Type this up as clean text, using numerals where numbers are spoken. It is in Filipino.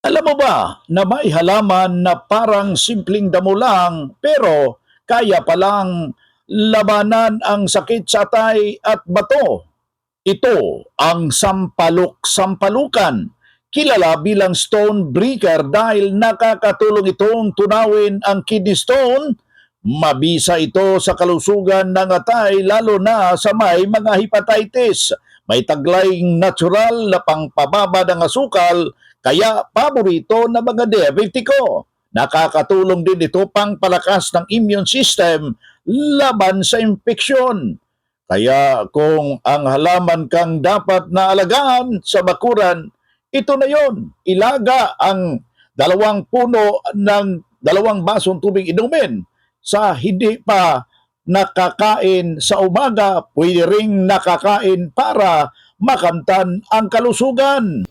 Alam mo ba na may halaman na parang simpleng damo lang pero kaya palang labanan ang sakit sa atay at bato? Ito ang sampaluk-sampalukan. Kilala bilang stone breaker dahil nakakatulong itong tunawin ang kidney stone. Mabisa ito sa kalusugan ng atay lalo na sa may mga hepatitis. May taglayng natural na pangpababa ng asukal kaya paborito ng mga diabetiko. Nakakatulong din ito pang palakas ng immune system laban sa impeksyon. Kaya kung ang halaman kang dapat na alagaan sa bakuran, ito na yon. Ilaga ang 2 puno ng 2 basong tubig inumin. Sa hindi pa nakakain sa umaga, pwede ring nakakain para makamtan ang kalusugan.